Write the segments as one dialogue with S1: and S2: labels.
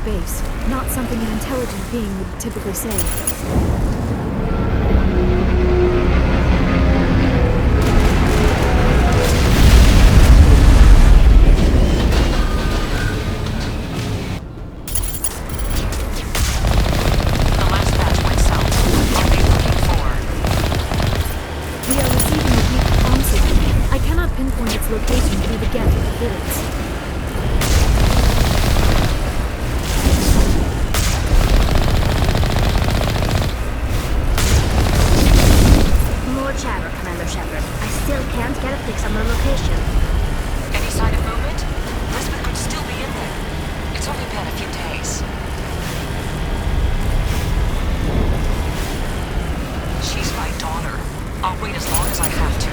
S1: safe base, not something an intelligent being would typically say. Location through the gap of the bullets.
S2: More chatter, Commander Shepard. I still can't get a fix on the location.
S3: Any sign of movement? Elizabeth could still be in there. It's only been a few days. She's my daughter. I'll wait as long as I have to.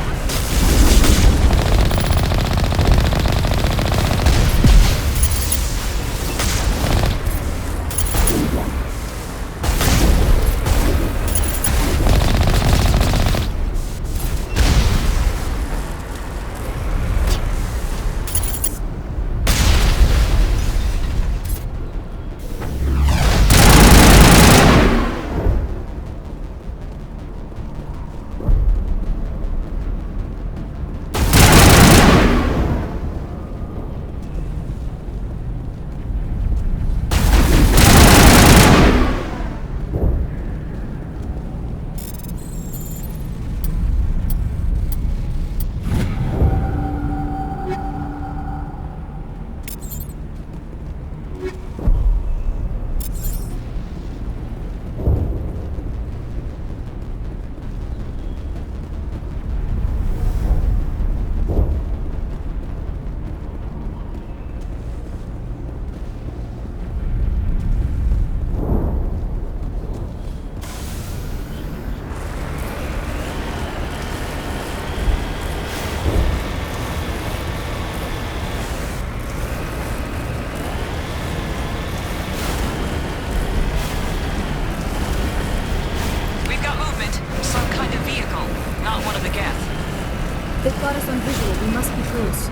S1: They've got us on visual. We must be close.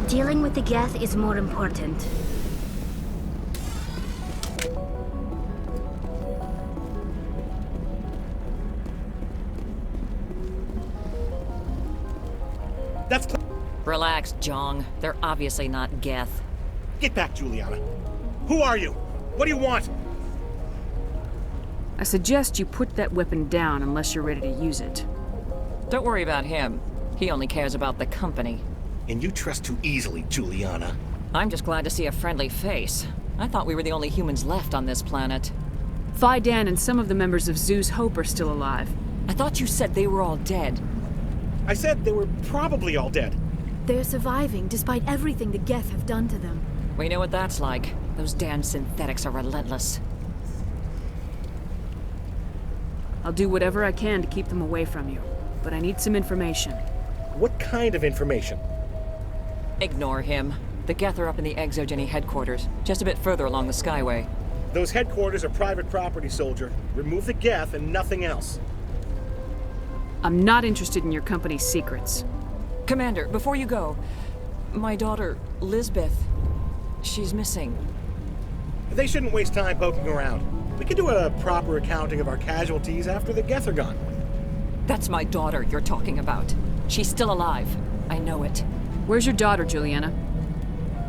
S2: Dealing with the Geth is more important.
S4: That's
S3: Relax, Jong. They're obviously not Geth.
S4: Get back, Juliana. Who are you? What do you want?
S5: I suggest you put that weapon down unless you're ready to use it.
S3: Don't worry about him. He only cares about the company.
S4: And you trust too easily, Juliana.
S3: I'm just glad to see a friendly face. I thought we were the only humans left on this planet.
S5: Fidan and some of the members of Zoo's Hope are still alive.
S3: I thought you said they were all dead.
S4: I said they were probably all dead.
S1: They're surviving despite everything the Geth have done to them.
S3: We know what that's like. Those damn synthetics are relentless.
S5: I'll do whatever I can to keep them away from you, but I need some information.
S4: What kind of information?
S3: Ignore him. The Geth are up in the Exogeny headquarters, just a bit further along the Skyway.
S4: Those headquarters are private property, soldier. Remove the Geth and nothing else.
S5: I'm not interested in your company's secrets.
S3: Commander, before you go, my daughter, Lisbeth, she's missing.
S4: They shouldn't waste time poking around. We can do a proper accounting of our casualties after the Geth are gone.
S3: That's my daughter you're talking about. She's still alive. I know it.
S5: Where's your daughter, Juliana?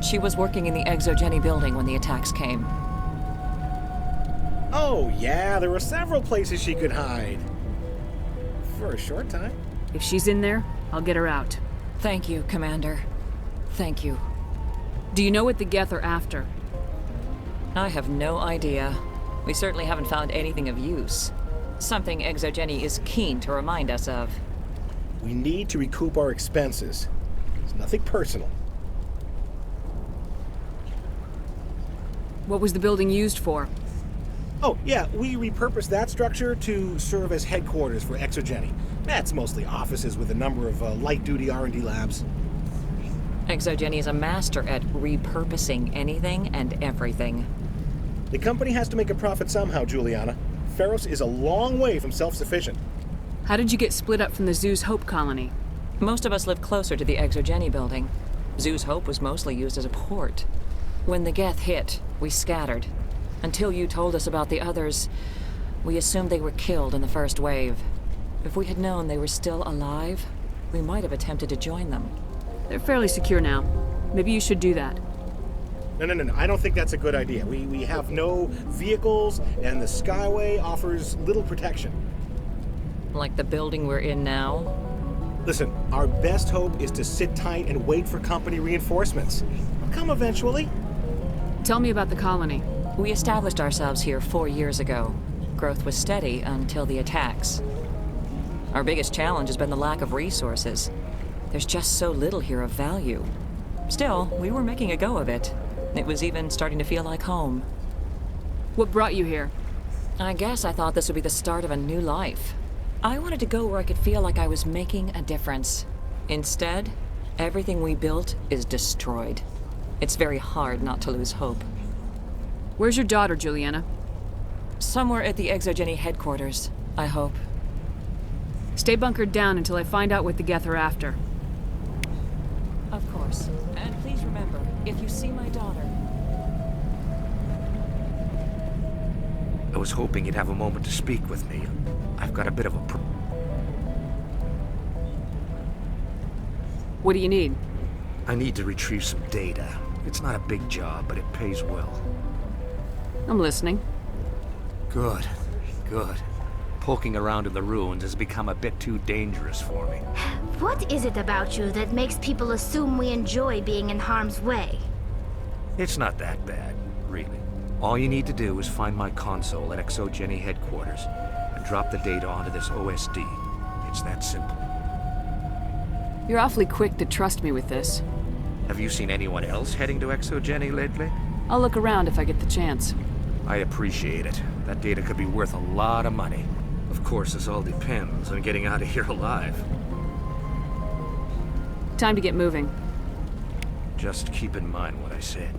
S3: She was working in the Exogeny building when the attacks came.
S4: Oh, yeah, there were several places she could hide. For a short time.
S5: If she's in there, I'll get her out.
S3: Thank you, Commander. Thank you.
S5: Do you know what the Geth are after?
S3: I have no idea. We certainly haven't found anything of use. Something Exogeny is keen to remind us of.
S4: We need to recoup our expenses. It's nothing personal.
S5: What was the building used for?
S4: Oh, yeah, we repurposed that structure to serve as headquarters for Exogeny. That's mostly offices with a number of light-duty R&D labs.
S3: Exogeny is a master at repurposing anything and everything.
S4: The company has to make a profit somehow, Juliana. Feros is a long way from self-sufficient.
S5: How did you get split up from the Zoo's Hope colony?
S3: Most of us live closer to the Exogeny building. Zoo's Hope was mostly used as a port. When the Geth hit, we scattered. Until you told us about the others, we assumed they were killed in the first wave. If we had known they were still alive, we might have attempted to join them.
S5: They're fairly secure now. Maybe you should do that.
S4: No. I don't think that's a good idea. We have no vehicles, and the Skyway offers little protection.
S3: Like the building we're in now?
S4: Listen, our best hope is to sit tight and wait for company reinforcements. They'll come eventually.
S5: Tell me about the colony.
S3: We established ourselves here 4 years ago. Growth was steady until the attacks. Our biggest challenge has been the lack of resources. There's just so little here of value. Still, we were making a go of it. It was even starting to feel like home.
S5: What brought you here?
S3: I guess I thought this would be the start of a new life. I wanted to go where I could feel like I was making a difference. Instead, everything we built is destroyed. It's very hard not to lose hope.
S5: Where's your daughter, Juliana?
S3: Somewhere at the Exogeny headquarters, I hope.
S5: Stay bunkered down until I find out what the Geth are after.
S3: Of course. And please remember, if you see my daughter...
S6: I was hoping you'd have a moment to speak with me. I've got a bit of a
S5: What do you need?
S6: I need to retrieve some data. It's not a big job, but it pays well.
S5: I'm listening.
S6: Good. Poking around in the ruins has become a bit too dangerous for me.
S2: What is it about you that makes people assume we enjoy being in harm's way?
S6: It's not that bad, really. All you need to do is find my console at Exogeny headquarters and drop the data onto this OSD. It's that simple.
S5: You're awfully quick to trust me with this.
S6: Have you seen anyone else heading to Exogeny lately?
S5: I'll look around if I get the chance.
S6: I appreciate it. That data could be worth a lot of money. Of course, this all depends on getting out of here alive.
S5: Time to get moving.
S6: Just keep in mind what I said.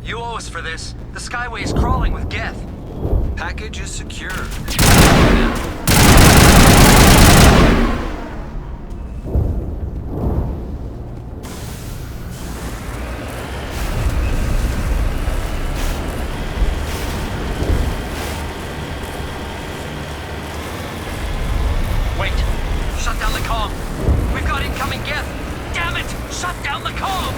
S7: You owe us for this. The Skyway is crawling with Geth. Package is secure. Wait! Shut down the comm! We've got incoming Geth! Damn it! Shut down the comm!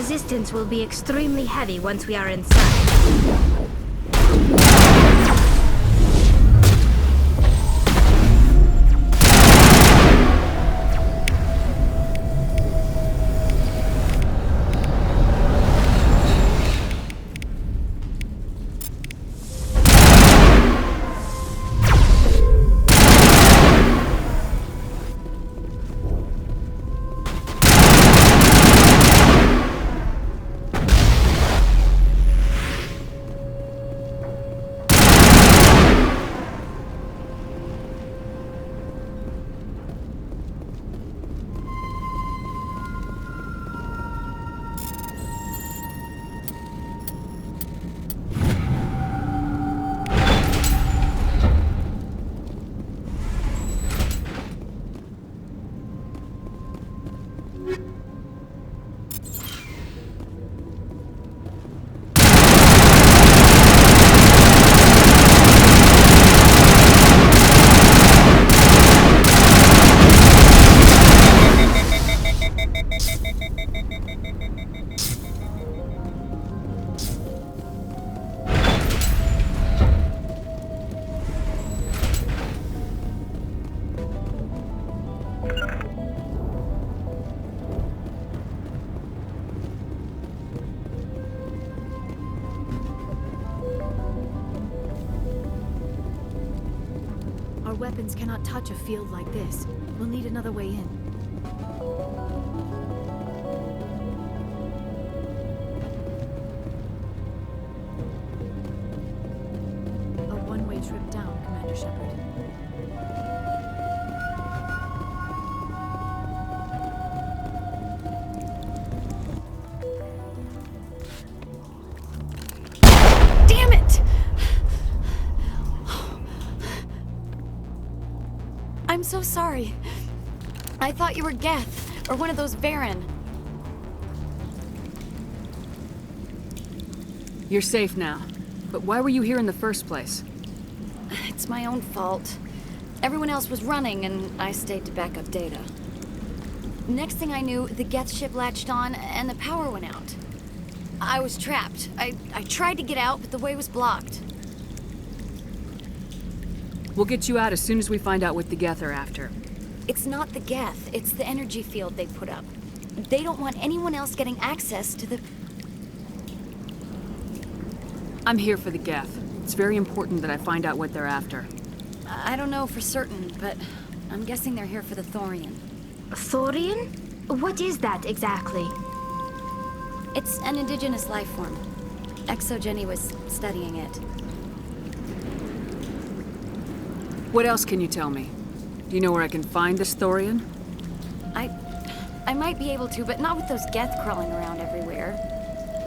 S2: resistance will be extremely heavy once we are inside.
S1: Our weapons cannot touch a field like this. We'll need another way in. A one-way trip down, Commander Shepard. Damn it! I'm so sorry. I thought you were Geth, or one of those Baron.
S5: You're safe now. But why were you here in the first place?
S1: It's my own fault. Everyone else was running, and I stayed to back up data. Next thing I knew, the Geth ship latched on, and the power went out. I was trapped. I tried to get out, but the way was blocked.
S5: We'll get you out as soon as we find out what the Geth are after.
S1: It's not the Geth, it's the energy field they put up. They don't want anyone else getting access to the...
S5: I'm here for the Geth. It's very important that I find out what they're after.
S1: I don't know for certain, but I'm guessing they're here for the Thorian.
S2: Thorian? What is that exactly?
S1: It's an indigenous life form. Exogeny was studying it.
S5: What else can you tell me? Do you know where I can find this Thorian?
S1: I might be able to, but not with those Geth crawling around everywhere.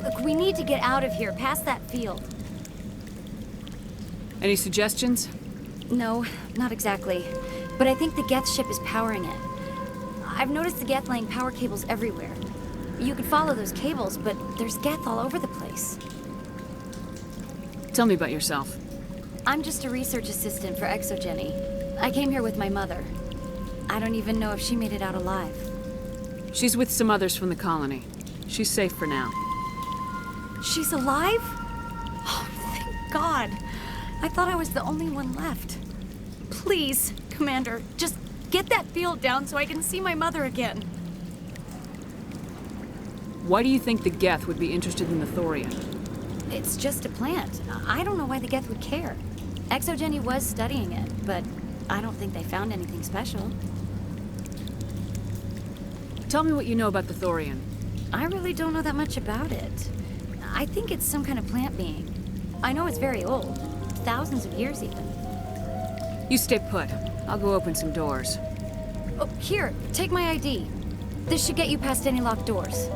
S1: Look, we need to get out of here, past that field.
S5: Any suggestions?
S1: No, not exactly. But I think the Geth ship is powering it. I've noticed the Geth laying power cables everywhere. You could follow those cables, but there's Geth all over the place.
S5: Tell me about yourself.
S1: I'm just a research assistant for Exogeny. I came here with my mother. I don't even know if she made it out alive.
S5: She's with some others from the colony. She's safe for now.
S1: She's alive? Oh, thank God. I thought I was the only one left. Please, Commander, just get that field down so I can see my mother again.
S5: Why do you think the Geth would be interested in the Thorian?
S1: It's just a plant. I don't know why the Geth would care. Exogeny was studying it, but I don't think they found anything special.
S5: Tell me what you know about the Thorian.
S1: I really don't know that much about it. I think it's some kind of plant being. I know it's very old. Thousands of years, even.
S5: You stay put. I'll go open some doors.
S1: Oh, here, take my ID. This should get you past any locked doors.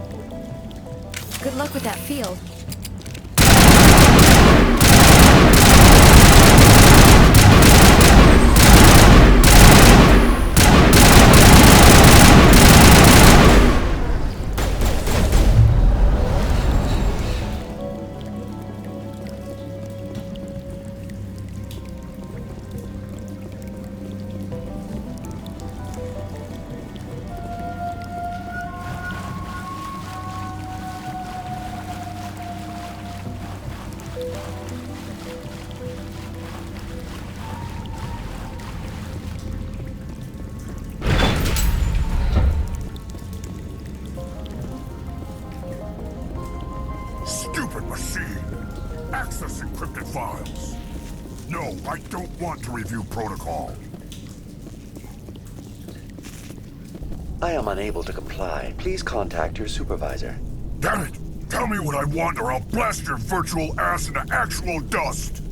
S1: Good luck with that field.
S8: Stupid machine! Access encrypted files! No, I don't want to review protocol.
S9: I am unable to comply. Please contact your supervisor.
S8: Damn it! Tell me what I want or I'll blast your virtual ass into actual dust!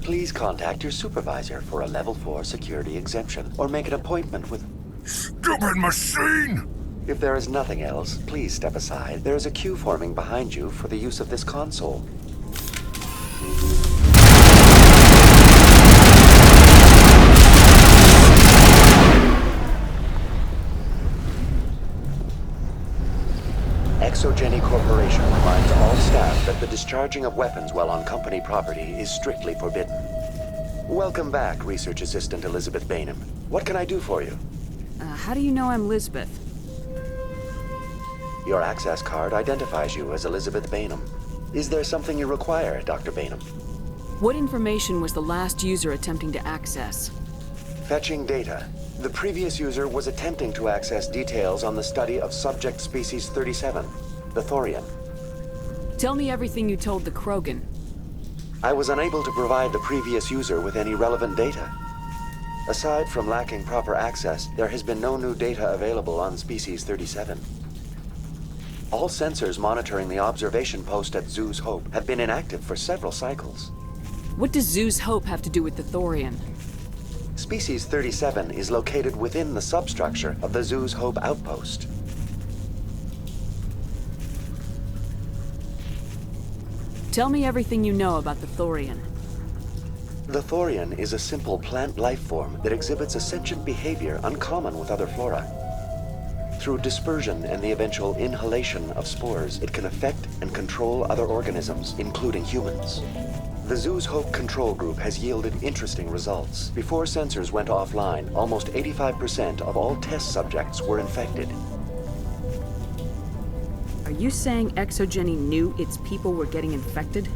S9: Please contact your supervisor for a level 4 security exemption, or make an appointment with...
S8: Stupid machine!
S9: If there is nothing else, please step aside. There is a queue forming behind you for the use of this console. Exogeny Corporation reminds all staff that the discharging of weapons while on company property is strictly forbidden. Welcome back, Research Assistant Elizabeth Bainham. What can I do for you?
S5: How do you know I'm Lisbeth?
S9: Your access card identifies you as Elizabeth Bainham. Is there something you require, Dr. Bainham?
S5: What information was the last user attempting to access?
S9: Fetching data. The previous user was attempting to access details on the study of subject species 37, the Thorian.
S5: Tell me everything you told the Krogan.
S9: I was unable to provide the previous user with any relevant data. Aside from lacking proper access, there has been no new data available on species 37. All sensors monitoring the observation post at Zoo's Hope have been inactive for several cycles.
S5: What does Zoo's Hope have to do with the Thorian?
S9: Species 37 is located within the substructure of the Zoo's Hope outpost.
S5: Tell me everything you know about the Thorian.
S9: The Thorian is a simple plant life form that exhibits a sentient behavior uncommon with other flora. Through dispersion and the eventual inhalation of spores, it can affect and control other organisms, including humans. The Zoo's Hope control group has yielded interesting results. Before sensors went offline, almost 85% of all test subjects were infected.
S5: Are you saying Exogeny knew its people were getting infected?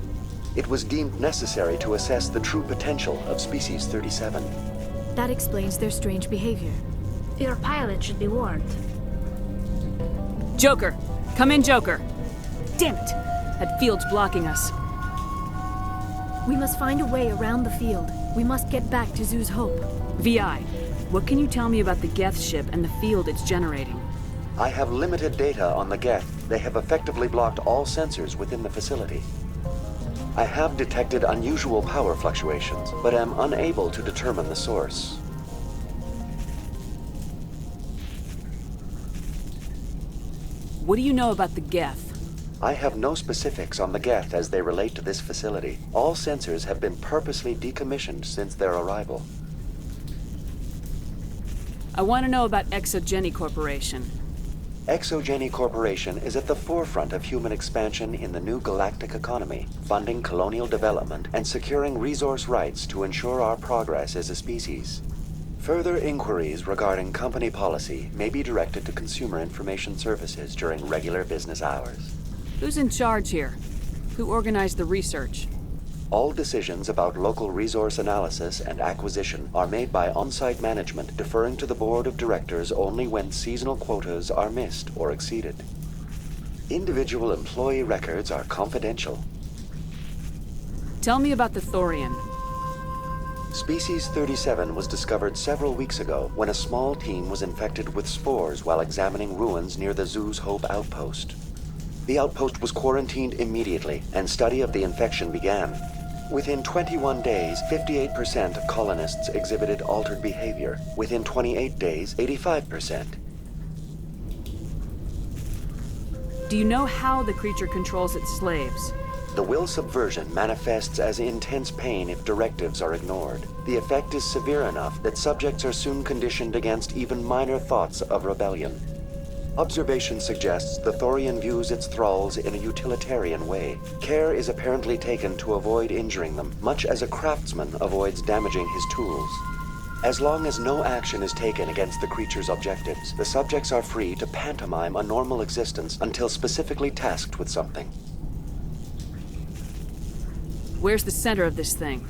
S9: It was deemed necessary to assess the true potential of species 37.
S2: That explains their strange behavior. Your pilot should be warned.
S5: Joker! Come in, Joker! Damn it! That field's blocking us.
S2: We must find a way around the field. We must get back to Zoo's Hope.
S5: VI, what can you tell me about the Geth ship and the field it's generating?
S9: I have limited data on the Geth. They have effectively blocked all sensors within the facility. I have detected unusual power fluctuations, but am unable to determine the source.
S5: What do you know about the Geth?
S9: I have no specifics on the Geth as they relate to this facility. All sensors have been purposely decommissioned since their arrival.
S5: I want to know about Exogeny Corporation.
S9: Exogeny Corporation is at the forefront of human expansion in the new galactic economy, funding colonial development and securing resource rights to ensure our progress as a species. Further inquiries regarding company policy may be directed to Consumer Information Services during regular business hours.
S5: Who's in charge here? Who organized the research?
S9: All decisions about local resource analysis and acquisition are made by on-site management, deferring to the board of directors only when seasonal quotas are missed or exceeded. Individual employee records are confidential.
S5: Tell me about the Thorian.
S9: Species 37 was discovered several weeks ago when a small team was infected with spores while examining ruins near the Zoo's Hope outpost. The outpost was quarantined immediately, and study of the infection began. Within 21 days, 58% of colonists exhibited altered behavior. Within 28 days, 85%.
S5: Do you know how the creature controls its slaves?
S9: The will subversion manifests as intense pain if directives are ignored. The effect is severe enough that subjects are soon conditioned against even minor thoughts of rebellion. Observation suggests the Thorian views its thralls in a utilitarian way. Care is apparently taken to avoid injuring them, much as a craftsman avoids damaging his tools. As long as no action is taken against the creature's objectives, the subjects are free to pantomime a normal existence until specifically tasked with something.
S5: Where's the center of this thing?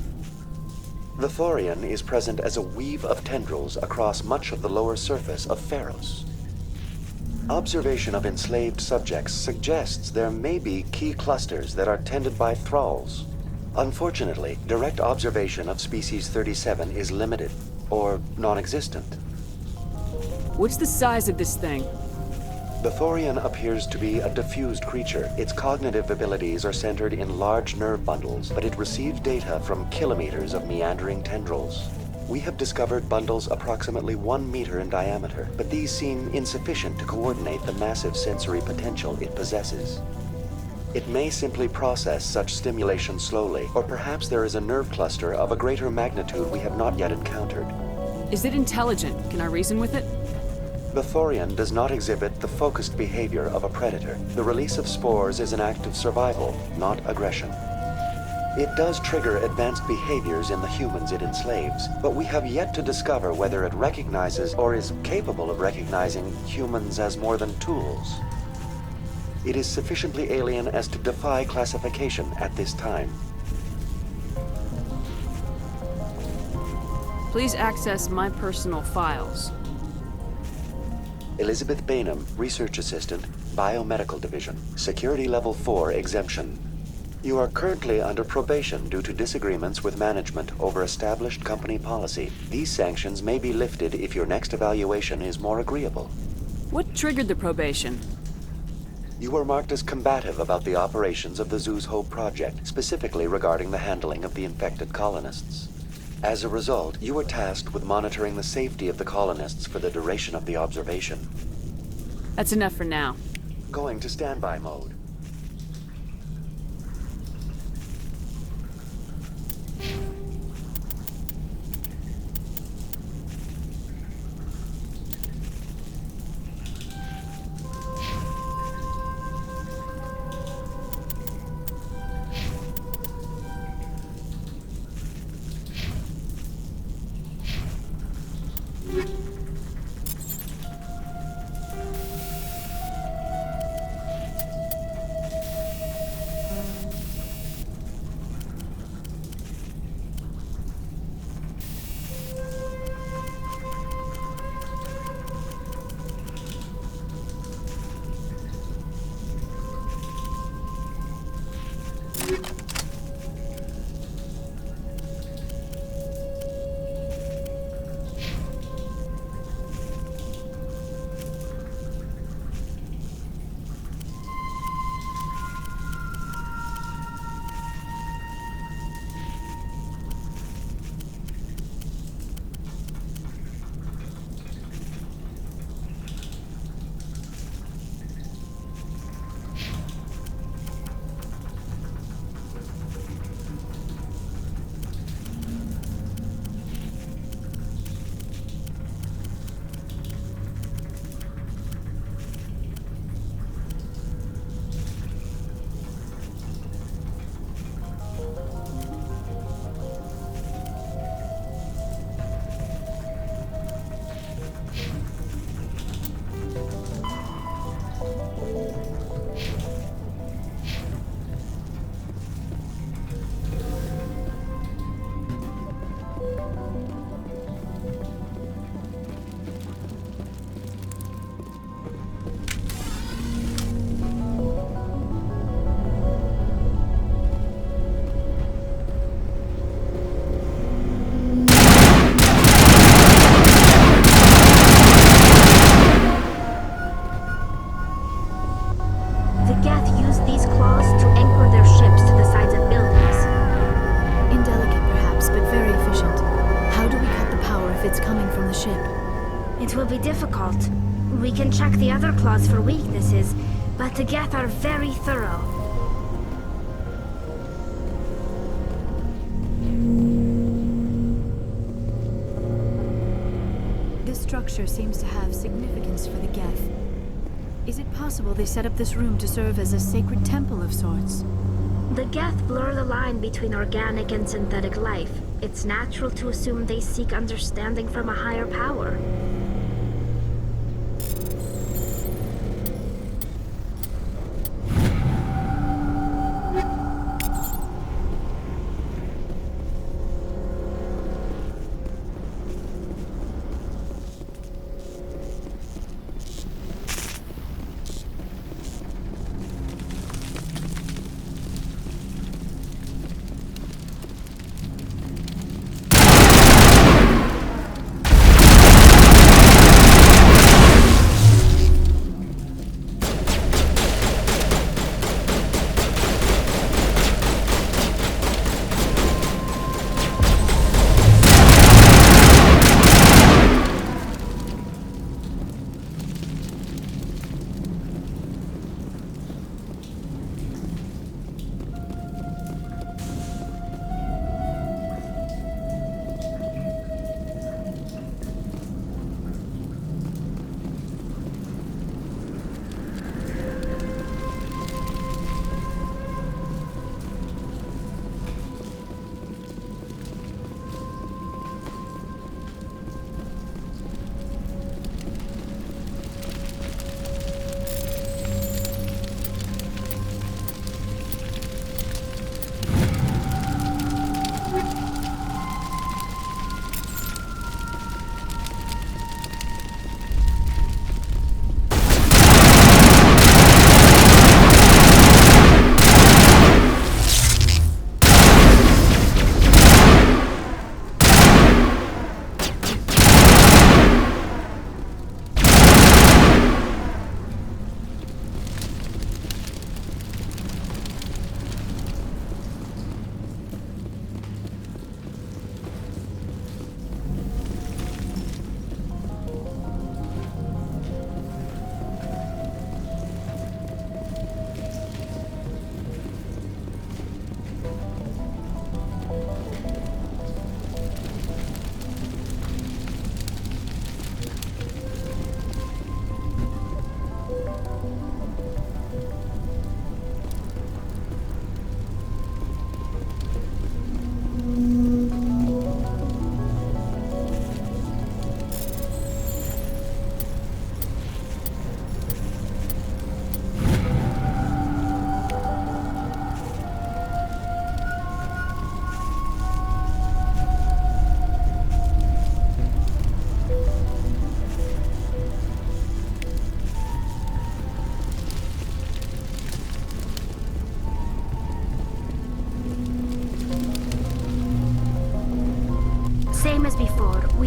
S9: The thorian is present as a weave of tendrils across much of the lower surface of Feros. Observation of enslaved subjects suggests there may be key clusters that are tended by thralls. Unfortunately, direct observation of species 37 is limited, or non-existent.
S5: What's the size of this thing?
S9: The thorian appears to be a diffused creature. Its cognitive abilities are centered in large nerve bundles, but it receives data from kilometers of meandering tendrils. We have discovered bundles approximately 1 meter in diameter, but these seem insufficient to coordinate the massive sensory potential it possesses. It may simply process such stimulation slowly, or perhaps there is a nerve cluster of a greater magnitude we have not yet encountered.
S5: Is it intelligent? Can I reason with it?
S9: The thorian does not exhibit the focused behavior of a predator. The release of spores is an act of survival, not aggression. It does trigger advanced behaviors in the humans it enslaves, but we have yet to discover whether it recognizes or is capable of recognizing humans as more than tools. It is sufficiently alien as to defy classification at this time.
S5: Please access my personal files.
S9: Elizabeth Bainham, Research Assistant, Biomedical Division, Security Level 4 exemption. You are currently under probation due to disagreements with management over established company policy. These sanctions may be lifted if your next evaluation is more agreeable.
S5: What triggered the probation?
S9: You were marked as combative about the operations of the Zoo's Hope project, specifically regarding the handling of the infected colonists. As a result, you were tasked with monitoring the safety of the colonists for the duration of the observation.
S5: That's enough for now.
S9: Going to standby mode.
S2: It will be difficult. We can check the other claws for weaknesses, but the Geth are very thorough.
S10: This structure seems to have significance for the Geth. Is it possible they set up this room to serve as a sacred temple of sorts?
S2: The Geth blur the line between organic and synthetic life. It's natural to assume they seek understanding from a higher power.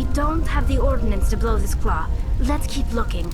S2: We don't have the ordnance to blow this claw. Let's keep looking.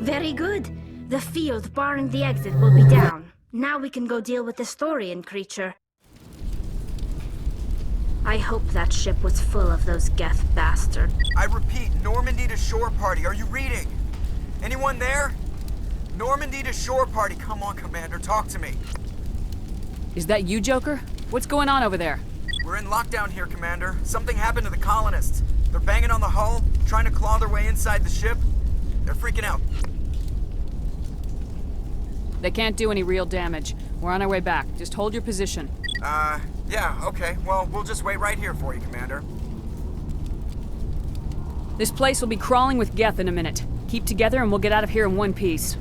S2: Very good. The field barring the exit will be down. Now we can go deal with the Storian creature. I hope that ship was full of those Geth bastards.
S11: I repeat, Normandy to shore party. Are you reading? Anyone there? Normandy to shore party. Come on, Commander, talk to me.
S5: Is that you, Joker? What's going on over there?
S11: We're in lockdown here, Commander. Something happened to the colonists. They're banging on the hull, trying to claw their way inside the ship. They're freaking out.
S5: They can't do any real damage. We're on our way back. Just hold your position.
S11: Yeah, okay. Well, we'll just wait right here for you, Commander.
S5: This place will be crawling with Geth in a minute. Keep together and we'll get out of here in one piece.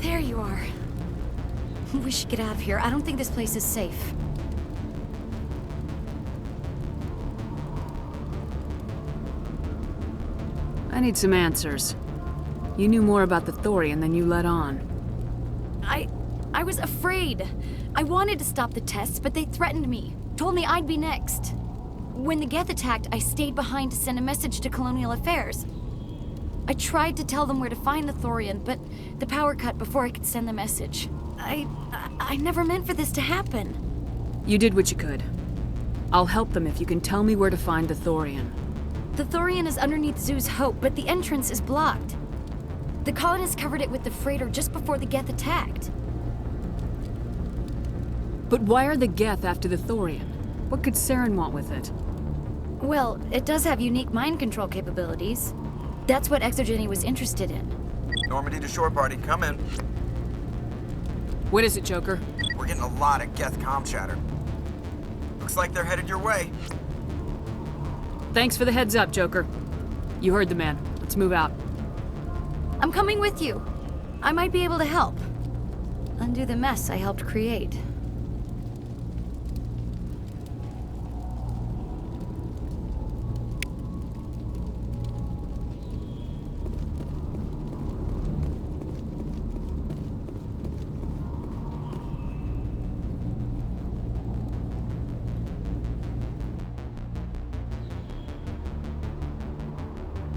S1: There you are. We should get out of here. I don't think this place is safe.
S5: I need some answers. You knew more about the Thorian than you let on.
S1: I was afraid. I wanted to stop the tests, but they threatened me. Told me I'd be next. When the Geth attacked, I stayed behind to send a message to Colonial Affairs. I tried to tell them where to find the Thorian, but the power cut before I could send the message. I never meant for this to happen.
S5: You did what you could. I'll help them if you can tell me where to find the Thorian.
S1: The Thorian is underneath Zoo's Hope, but the entrance is blocked. The colonists covered it with the freighter just before the Geth attacked.
S5: But why are the Geth after the Thorian? What could Saren want with it?
S1: Well, it does have unique mind control capabilities. That's what Exogeny was interested in.
S11: Normandy to shore party, come in.
S5: What is it, Joker?
S11: We're getting a lot of Geth comm chatter. Looks like they're headed your way.
S5: Thanks for the heads up, Joker. You heard the man. Let's move out.
S1: I'm coming with you. I might be able to help. Undo the mess I helped create.